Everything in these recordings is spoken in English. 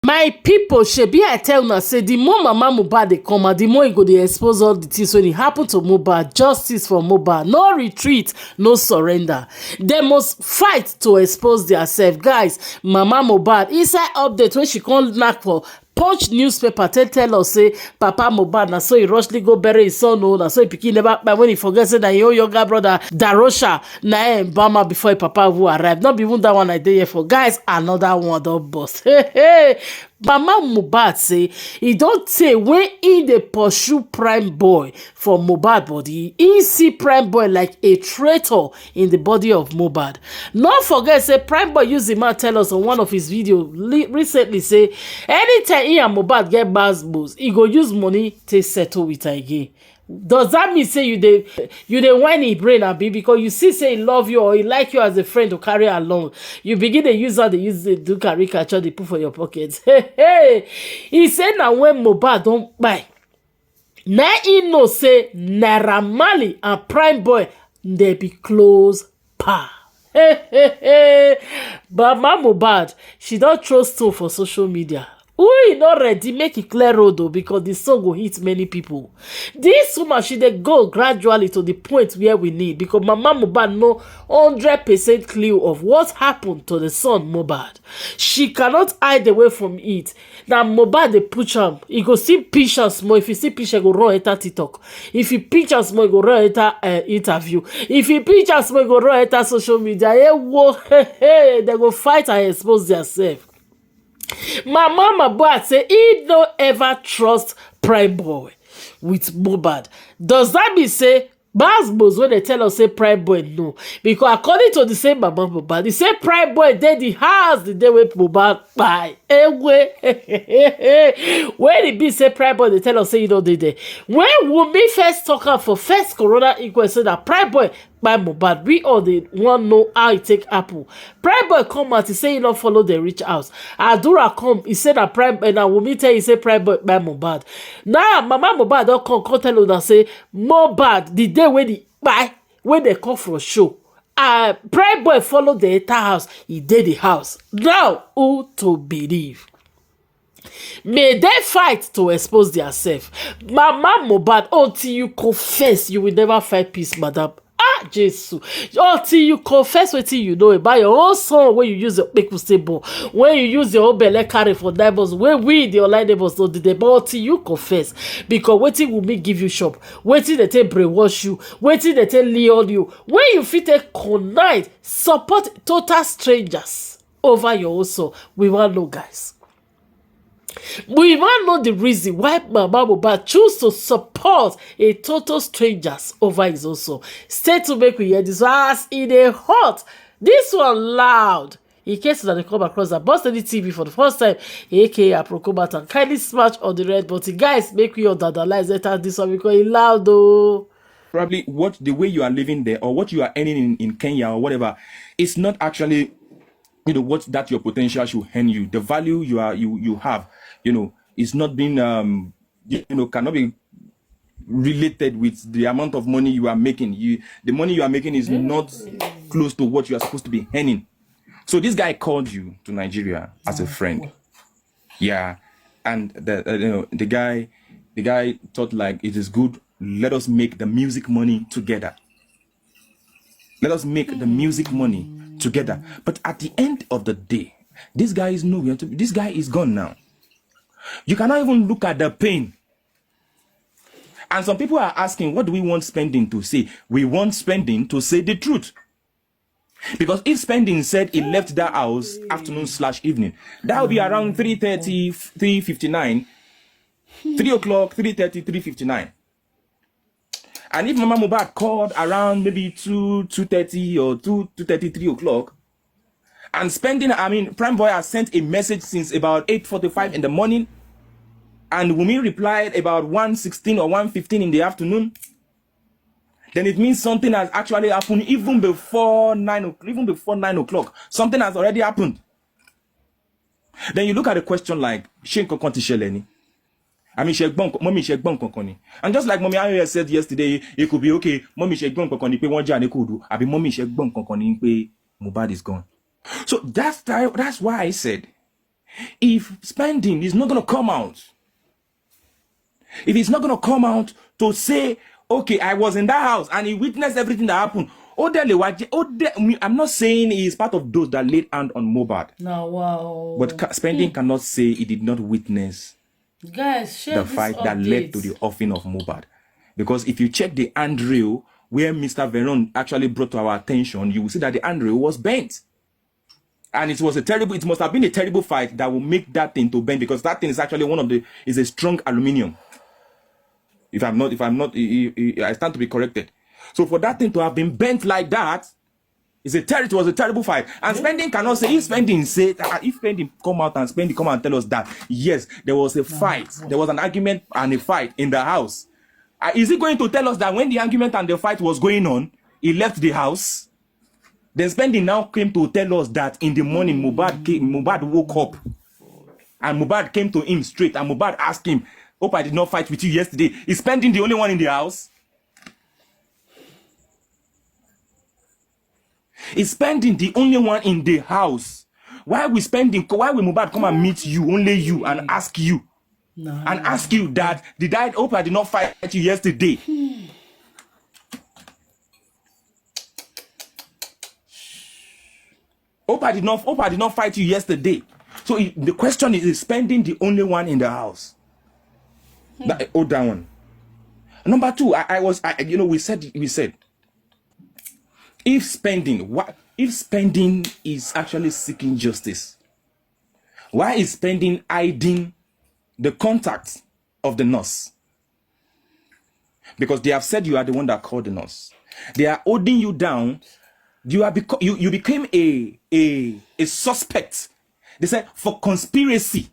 My people, shebi I tell una say the more mama Mohbad dey come out, the more e go dey expose all the things when e happen to Mohbad. Justice for Mohbad, no retreat, no surrender. They must fight to expose themselves. Guys, mama Mohbad inside update when she come knack for Punch newspaper tell us say Papa Mohbad na so he rushly go bury his son o, na so he pikin never kpai when he forget say na him own younger brother Darosha na him Bama before him papa who arrive. Not be even that one I dey here for. Guys, another one don burst. Hey. Mama Mohbad say e don tey when he dey pursue prime boy for Mohbad body. He see prime boy like a traitor in the body of Mohbad. Not forget say prime boy use the man tell us on one of his video recently say anytime he and Mohbad get gbas he go use money to settle with her again. Does that mean say you dey whine him brain abi because you see say he love you or he like you as a friend to carry along, you begin dey use how dey use dey do caricature dey put for your pocket. Hey, he say na when Mohbad don kpai na he know say Naira Marley and prime boy dey be close pa. But mama Mohbad, she don throw stone for social media. We not ready make it clear road though, because the song will hit many people. This woman she dey go gradually to the point where we need, because mama Mohbad know 100% clue of what happened to the son Mohbad. She cannot hide away from it. Now Mohbad dey push am, he go see pictures more. If you see picture, go run enter TikTok. If you pictures more, go run enter interview. If you pictures more, go run enter social media. They go fight and expose themselves. Mama Mohbad say he don't ever trust prime boy with Mohbad. Does that mean say Basbos when they tell us say prime boy no? Because according to the same mama Mohbad, he say prime boy dey the house the day wey Mohbad kpai. When it be say prime boy they tell us say he don't dey there. When Wunmi first talk am for first corona inquest say that prime boy by Mohbad, we all the one know how it take happen. Prime boy come out, he say he don't follow the rich house. Adura come, he said that prime and Wunmi tell he say prime boy by Mohbad. Now mama Mohbad don't come tell una say Mohbad the day when the buy when they come for show. Prime boy follow the entire house. He did the house. Now who to believe? May they fight to expose themselves. Mama Mohbad, until you confess, you will never find peace, madam. Jesus, until you confess wetin you know about your own son, when you use your make stable, when you use your own belle carry for neighbors, when we the online neighbors don't do that, but until you confess, because wetin will make give you shop, wetin they take brainwash you, wetin they take lay on you, when you fit take connive, support total strangers over your own son, we want know, guys. We want know the reason why mama Mohbad choose to support a total strangers over his own son. Stay to make we hear this as in a hot. This one loud. In case that they come across the Boston TV for the first time, aka Aprocombat, and kindly smash on the red button. Guys, make we underline that this one because it loud though. Probably what the way you are living there or what you are earning in Kenya or whatever, it's not actually what that your potential should earn you. The value you have, is not being cannot be related with the amount of money you are making. The money you are making is not close to what you are supposed to be earning. So this guy called you to Nigeria as a friend. Yeah. And the guy thought like it is good. Let us make the music money together. Let us make the music money together. But at the end of the day, this guy is nowhere. This guy is gone now. You cannot even look at the pain. And some people are asking, what do we want Spending to say? We want Spending to say the truth. Because if Spending said he left that house afternoon/evening, that will be around 3:30, 3:59, 3 o'clock, 3:30, 3:59. And if Mama Mohbad called around maybe 2:30 or 2:30, 3 o'clock, and Prime Boy has sent a message since about 8:45 in the morning, and Wunmi replied about 1:16 or 1:15 in the afternoon, then it means something has actually happened even before 9 o'clock. Even before 9 o'clock, something has already happened. Then you look at the question like, Shenko Konti Sheleni. Mommy Shegbon Kokoni. And just like Mommy Ayo said yesterday, it could be okay. Mommy Shegbon Kokoni pe wonja ne kudu. Abi Mommy Shegbon Kokoni pe Mohbad is gone. So that's why I said, If spending is not going to come out, if it's not going to come out to say, okay, I was in that house and he witnessed everything that happened. I'm not saying he is part of those that laid hand on Mohbad. No, wow. But spending cannot say he did not witness guys, share the this fight that update. led to the offing of Mohbad. Because if you check the handrail where Mr. Veron actually brought to our attention, you will see that the handrail was bent. And it must have been a terrible fight that will make that thing to bend, because that thing is actually is a strong aluminium. If I'm not, I stand to be corrected. So for that thing to have been bent like that, it was a terrible fight. And spending cannot say, if spending come out and tell us that, yes, there was a fight, there was an argument and a fight in the house. Is he going to tell us that when the argument and the fight was going on, he left the house? Then spending now came to tell us that in the morning, Mohbad woke up. And Mohbad came to him straight. And Mohbad asked him, hope I did not fight with you yesterday. Is spending the only one in the house? Is spending the only one in the house? Why will Mohbad come and meet you, only you, and ask you? And ask you that, hope I did not fight you yesterday. Hope I did not fight you yesterday. So the question is spending the only one in the house? That one. Number two, we said, if spending is actually seeking justice, why is spending hiding the contact of the nurse? Because they have said you are the one that called the nurse. They are holding you down. You became a suspect. They said for conspiracy.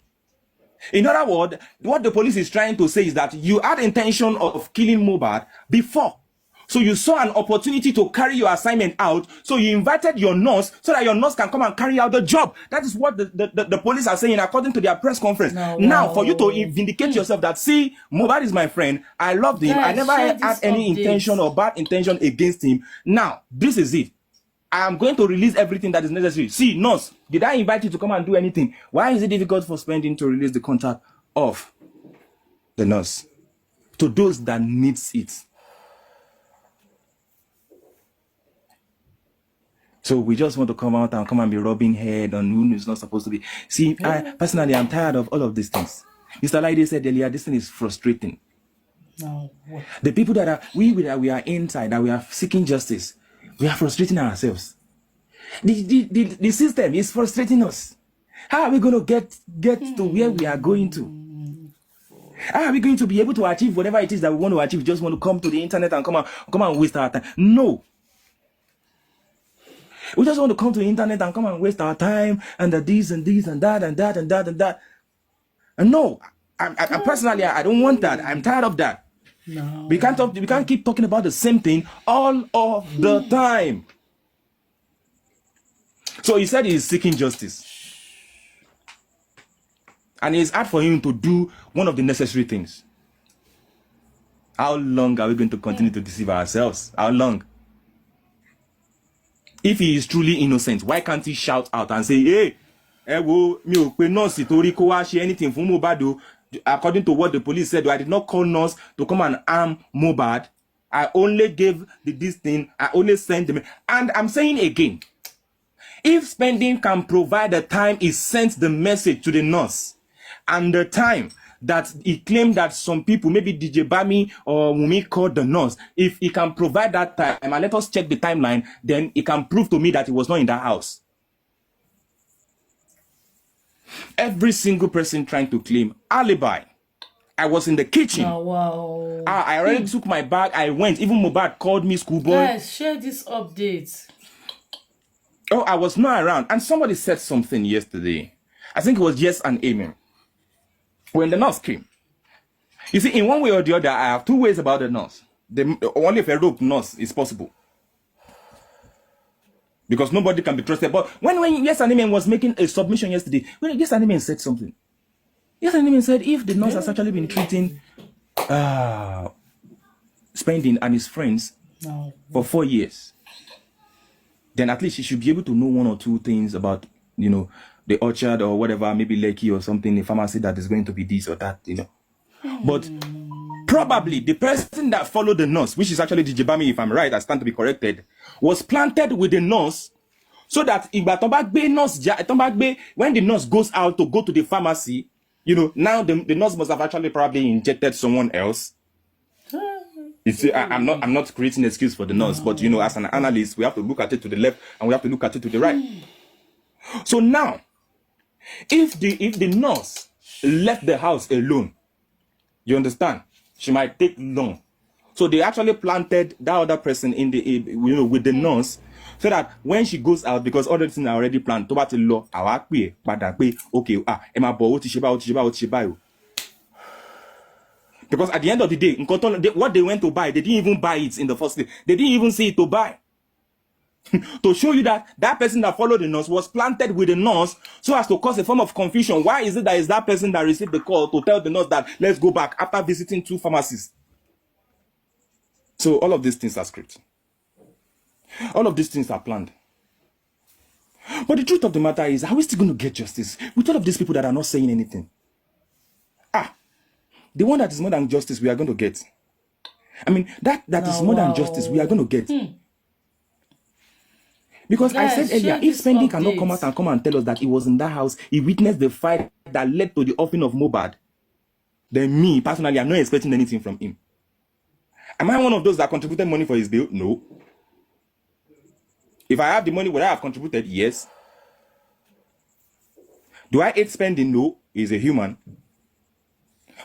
In other words, what the police is trying to say is that you had intention of killing Mohbad before. So you saw an opportunity to carry your assignment out. So you invited your nurse so that your nurse can come and carry out the job. That is what the police are saying according to their press conference. Now, for you to vindicate yourself that, see, Mohbad is my friend. I loved him. I never had any intention or bad intention against him. Now, this is it. I am going to release everything that is necessary. See, nurse, did I invite you to come and do anything? Why is it difficult for spending to release the contact of the nurse to those that needs it? So we just want to come out and be rubbing head on who is not supposed to be. See, personally, I'm tired of all of these things. Mr. Laide said earlier, this thing is frustrating. No. The people that we are inside, that we are seeking justice, we are frustrating ourselves. The system is frustrating us. How are we going to get to where we are going to? How are we going to be able to achieve whatever it is that we want to achieve? We just want to come to the internet and come and waste our time. No. We just want to come to the internet and come and waste our time and this and this and that and that and that and that. And no, I personally, I don't want that. I'm tired of that. No. We can't keep talking about the same thing all of the time. So he said he is seeking justice. And it's hard for him to do one of the necessary things. How long are we going to continue to deceive ourselves? How long? If he is truly innocent, why can't he shout out and say, hey, anything for Mohbad? According to what the police said, I did not call nurse to come and arm Mohbad. I only gave this thing. I only sent them. And I'm saying again, if spending can provide the time he sent the message to the nurse and the time that he claimed that some people, maybe DJ Bami or Wumi, called the nurse, if he can provide that time and let us check the timeline, then he can prove to me that he was not in that house. Every single person trying to claim alibi. I was in the kitchen. Oh, wow. I already took my bag. I went. Even Mohbad called me schoolboy. Guys, share this update. Oh, I was not around. And somebody said something yesterday. I think it was yes and amen. When the nurse came. You see, in one way or the other, I have two ways about the nurse. Only if a rope nurse is possible. Because nobody can be trusted. But when Yes and Amen was making a submission yesterday, when Yes and Amen said something. Yes and Amen said if the nurse has actually been treating Spending and his friends for 4 years, then at least he should be able to know one or two things about, the orchard or whatever, maybe Lekki or something, a pharmacy that is going to be this or that, But probably the person that followed the nurse, which is actually the Jibami, if I'm right, I stand to be corrected, was planted with the nurse so that when the nurse goes out to go to the pharmacy, now the nurse must have actually probably injected someone else. You see, I'm not creating an excuse for the nurse, but as an analyst, we have to look at it to the left and we have to look at it to the right. So now, if the nurse left the house alone, you understand, she might take long. So they actually planted that other person in the with the nurse, so that when she goes out, because all the things are already planned, okay, because at the end of the day, what they went to buy, they didn't even buy it in the first place. They didn't even see it to buy. To show you that person that followed the nurse was planted with the nurse so as to cause a form of confusion. Why is it that is that person that received the call to tell the nurse that let's go back after visiting 2 pharmacies? So all of these things are scripted. All of these things are planned. But the truth of the matter is, are we still going to get justice with all of these people that are not saying anything? The one that is more than justice, we are going to get. I mean, that is more than justice, we are going to get. Because guys, I said earlier, if Spendi cannot come and tell us that he was in that house, he witnessed the fight that led to the offing of Mohbad, then me, personally, I'm not expecting anything from him. Am I one of those that contributed money for his bill? No. If I have the money, would I have contributed? Yes. Do I hate spending? No. He's a human.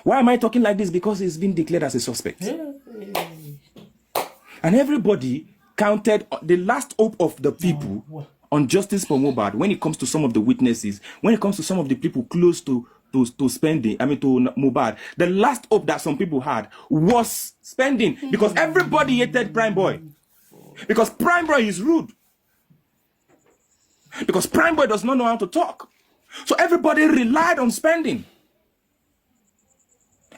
Why am I talking like this? Because he's been declared as a suspect. And everybody counted the last hope of the people on justice for Mohbad when it comes to some of the witnesses, when it comes to some of the people close to spending, to Mohbad. The last hope that some people had was spending, because everybody hated Prime Boy. Because Prime Boy is rude. Because Prime Boy does not know how to talk. So everybody relied on spending.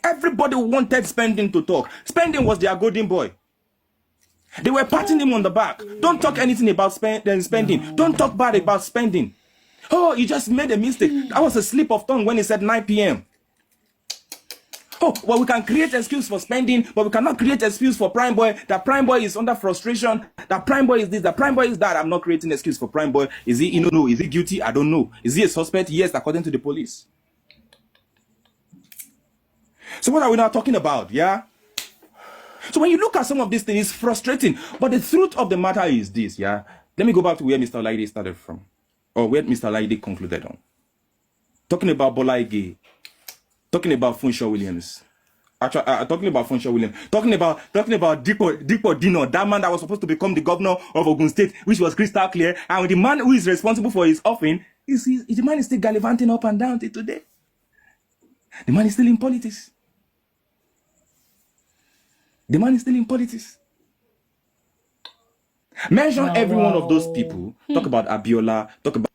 Everybody wanted spending to talk. Spending was their golden boy. They were patting him on the back. Don't talk anything about spending. Don't talk bad about spending. Oh, you just made a mistake. That was a slip of tongue when he said 9 p.m. Oh, well, we can create excuse for spending, but we cannot create excuse for Prime Boy. That Prime Boy is under frustration. That Prime Boy is this. That Prime Boy is that. I'm not creating excuse for Prime Boy. Is he, no. Is he guilty? I don't know. Is he a suspect? Yes, according to the police. So what are we now talking about? Yeah? So when you look at some of these things, it's frustrating. But the truth of the matter is this, yeah? Let me go back to where Mr. Olaide started from. Or where Mr. Olaide concluded on. Talking about Bola Ige. Talking about Funshaw Williams. Actually, talking about Funshaw Williams. Talking about Dipo Dino, that man that was supposed to become the governor of Ogun State, which was crystal clear. And the man who is responsible for his offering, the man is still gallivanting up and down till today. The man is still in politics. The man is still in politics. Mention every one of those people. Talk about Abiola. Talk about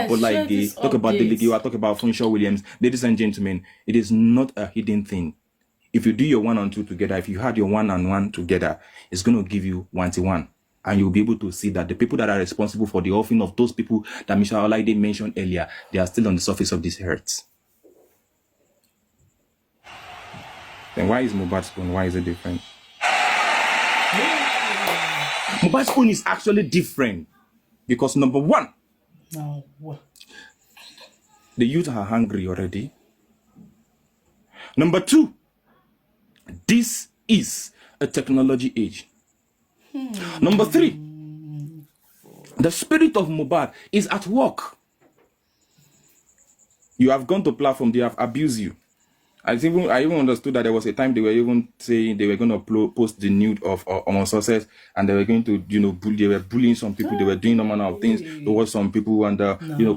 Bola Ige. Talk about Delegiwa. Talk about Funshaw Williams. Ladies and gentlemen, it is not a hidden thing. If you do your 1 and 2 together, if you had your 1 and 1 together, it's going to give you 1-1. And you'll be able to see that the people that are responsible for the offering of those people that Mr. Olaide mentioned earlier, they are still on the surface of this earth. Then why is Mohbad's own? Why is it different? Mohbad's own is actually different because number one, the youth are hungry already. Number two, this is a technology age. Number three, the spirit of Mohbad is at work. You have gone to platform, they have abused you. I even understood that there was a time they were even saying they were going to post the nude of success, and they were going to, they were bullying some people. They were doing all manner of things towards some people, and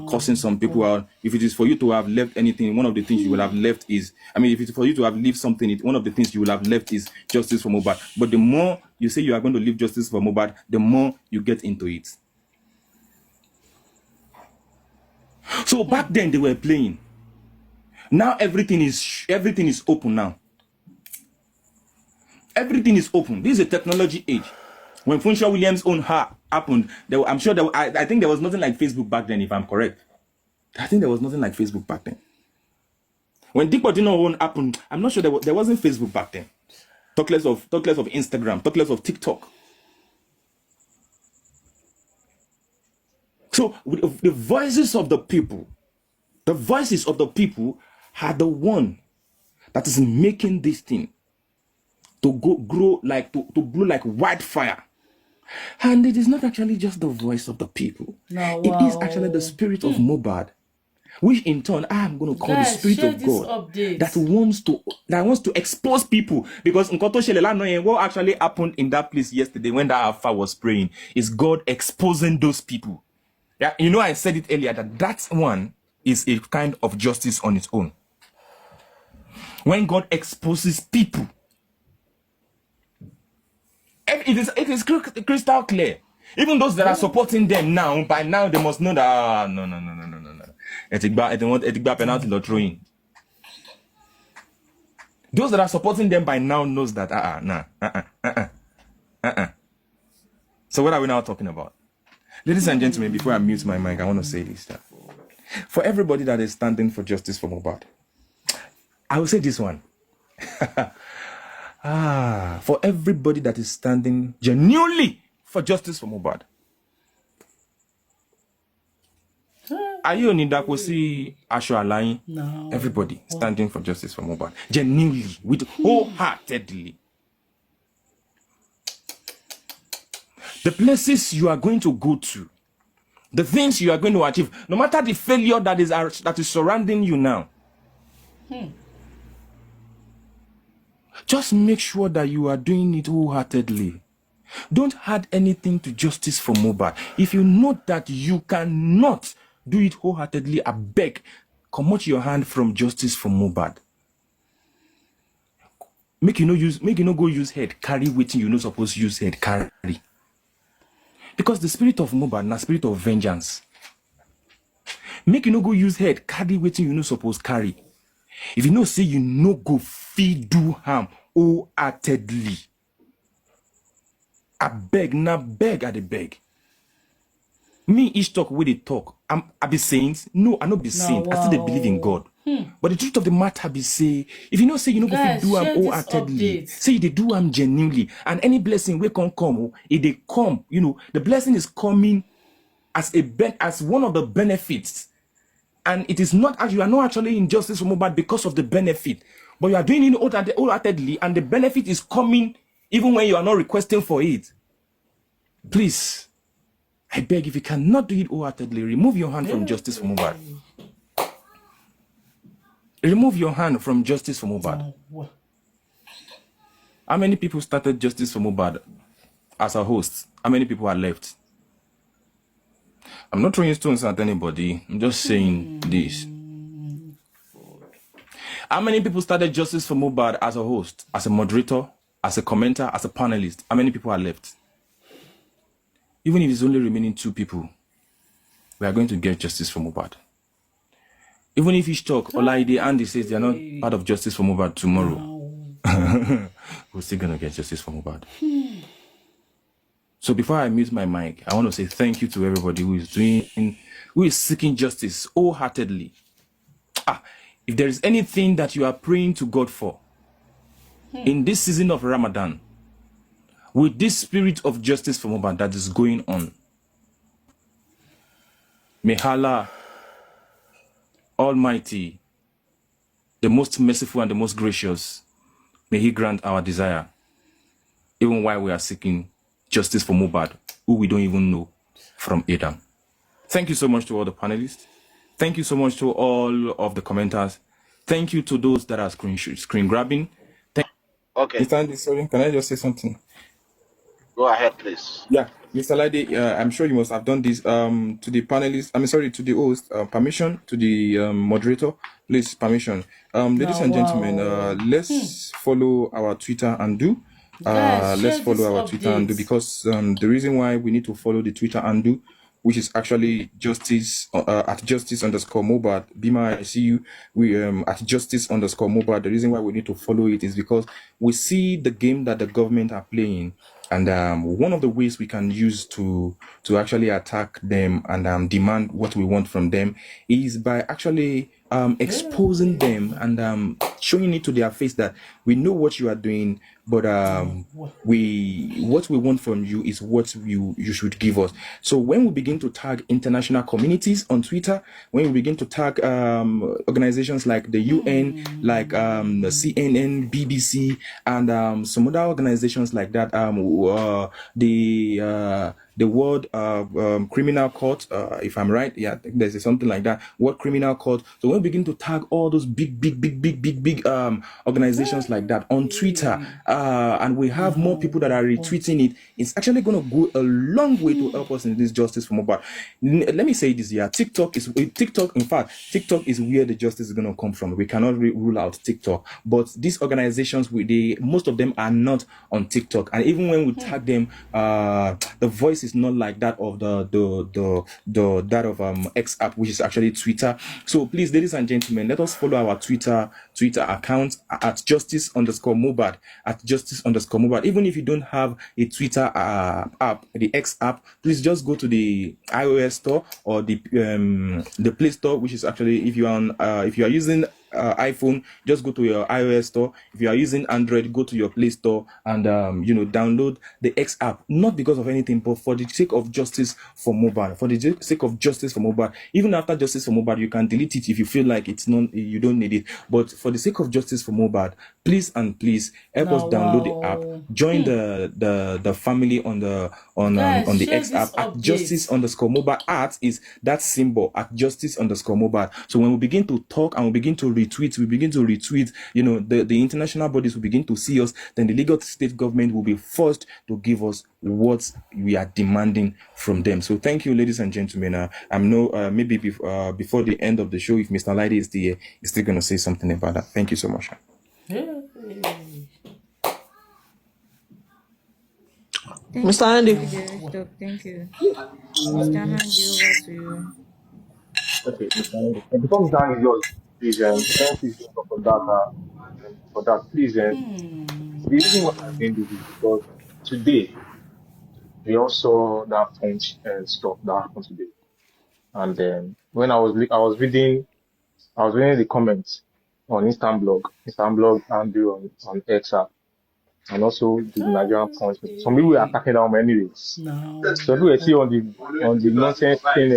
cursing some people out. If it is for you to have left anything, one of the things you will have left is, if it's for you to have left something, one of the things you will have left is justice for Mohbad. But the more you say you are going to leave justice for Mohbad, the more you get into it. So back then they were playing. Now everything is open now. Everything is open. This is a technology age. When Funshaw Williams owned her happened, I'm sure I think there was nothing like Facebook back then, if I'm correct. I think there was nothing like Facebook back then. When Dick Dino happened, I'm not sure there wasn't Facebook back then. Talk less of Instagram, talk less of TikTok. So the voices of the people are the one that is making this thing to grow like to blow like wildfire. And it is not actually just the voice of the people. No, it is actually the spirit of Mohbad, which in turn I am going to call the spirit of God that wants to expose people. Because what actually happened in that place yesterday when that Alpha was praying is God exposing those people. Yeah, you know, I said it earlier that one is a kind of justice on its own. When God exposes people, it is crystal clear. Even those that are supporting them now, by now they must know that no. Etigba penalty or throwing. Those that are supporting them by now knows that So what are we now talking about? Ladies and gentlemen, before I mute my mic, I want to say this stuff. For everybody that is standing for justice for Mohbad, I will say this one. For everybody that is standing genuinely for justice for Mohbad, are you in Dakosi Asho? No. Everybody standing for justice for Mohbad, genuinely, with wholeheartedly. The places you are going to go to, the things you are going to achieve, no matter the failure that is surrounding you now, just make sure that you are doing it wholeheartedly. Don't add anything to justice for Mohbad. If you know that you cannot do it wholeheartedly, I beg, come out your hand from justice for Mohbad. Make you no go use head carry waiting you no supposed to use head carry. Because the spirit of Mohbad na spirit of vengeance. Make you no go use head carry waiting you no supposed carry. If you know say you no go feed do harm wholeheartedly, I beg, I dey beg. Me each talk with the talk. I be saint. No, I not be saint. I still dey believe in God. But the truth of the matter be say, if you know say you no go fit do am wholeheartedly, say you dey do am genuinely, and any blessing will come, it they come. You know the blessing is coming as one of the benefits, and it is not as you are not actually in justice for Mohbad because of the benefit, but you are doing it wholeheartedly, and the benefit is coming even when you are not requesting for it. Please, I beg, if you cannot do it wholeheartedly, remove your hand from justice for Mohbad. Remove your hand from justice for Mohbad. How many people started justice for Mohbad as a host? How many people are left? I'm not throwing stones at anybody. I'm just saying this. How many people started justice for Mohbad as a host, as a moderator, as a commenter, as a panelist? How many people are left? Even if it's only remaining 2 people, we are going to get justice for Mohbad. Even if each talk, Olaide Andy says they are not part of justice for Mohbad tomorrow, we're still going to get justice for Mohbad. So before I mute my mic, I want to say thank you to everybody who is seeking justice wholeheartedly. If there is anything that you are praying to God for in this season of Ramadan, with this spirit of justice for Mohbad that is going on, may Allah Almighty, the most merciful and the most gracious, may He grant our desire, even while we are seeking justice for Mohbad, who we don't even know from Adam. Thank you so much to all the panelists. Thank you so much to all of the commenters. Thank you to those that are screen grabbing. Okay. Sorry, can I just say something? Go ahead, please. Yeah, Mr. Lade, I'm sure you must have done this to the panelists. To the host, permission, to the moderator, please, permission. Ladies and gentlemen, let's follow our Twitter and do. Let's follow our Twitter and do, because the reason why we need to follow the Twitter and do, which is actually justice at justice_Mohbad. Bima, I see you. We at justice_Mohbad. The reason why we need to follow it is because we see the game that the government are playing, And one of the ways we can use to actually attack them and demand what we want from them is by actually exposing them and showing it to their face that we know what you are doing, but what we want from you is what you should give us. So when we begin to tag international communities on Twitter, when we begin to tag organizations like the UN, like the CNN, BBC, and some other organizations like that, the World Criminal Court, if I'm right, yeah, I think there's something like that, World Criminal Court. So when we begin to tag all those big organizations like that on Twitter, and we have more people that are retweeting it, it's actually going to go a long way to help us in this justice for Mohbad. Let me say this, yeah, TikTok, in fact, TikTok is where the justice is going to come from. We cannot rule out TikTok, but these organizations, most of them are not on TikTok, and even when we tag them, the voice is not like that of that of X app, which is actually Twitter. So please, ladies and gentlemen, let us follow our Twitter account at justice_Mohbad, at justice_Mohbad. Even if you don't have a Twitter app, the X app, please just go to the iOS store or the Play Store, which is actually, if you are using iPhone, just go to your iOS store. If you are using Android, go to your Play Store and download the X app. Not because of anything, but for the sake of justice for Mohbad. For the sake of justice for Mohbad. Even after justice for Mohbad, you can delete it if you feel like you don't need it. But for the sake of justice for Mohbad, please help us download the app. Join the family on the X app at justice_Mohbad. At is that symbol at justice_Mohbad. So when we begin to talk and we begin to retweet, the international bodies will begin to see us, then the Lagos state government will be forced to give us what we are demanding from them. So thank you, ladies and gentlemen. Maybe before the end of the show, if Mr. Lady is still going to say something about that. Thank you so much. Mr. Andy. Thank you. Mr. Andy, over to you. Okay, Mr. Andy. Before Mr. Andy yours, please, can you please talk for that, for that, please, the reason why I'm saying this is because today, we all saw that punch stuff that happened today. And then when I was reading the comments on Instant blog and on X app, and also the Nigerian punch. Some people were attacking them anyway. Some people were still on the nonsense thing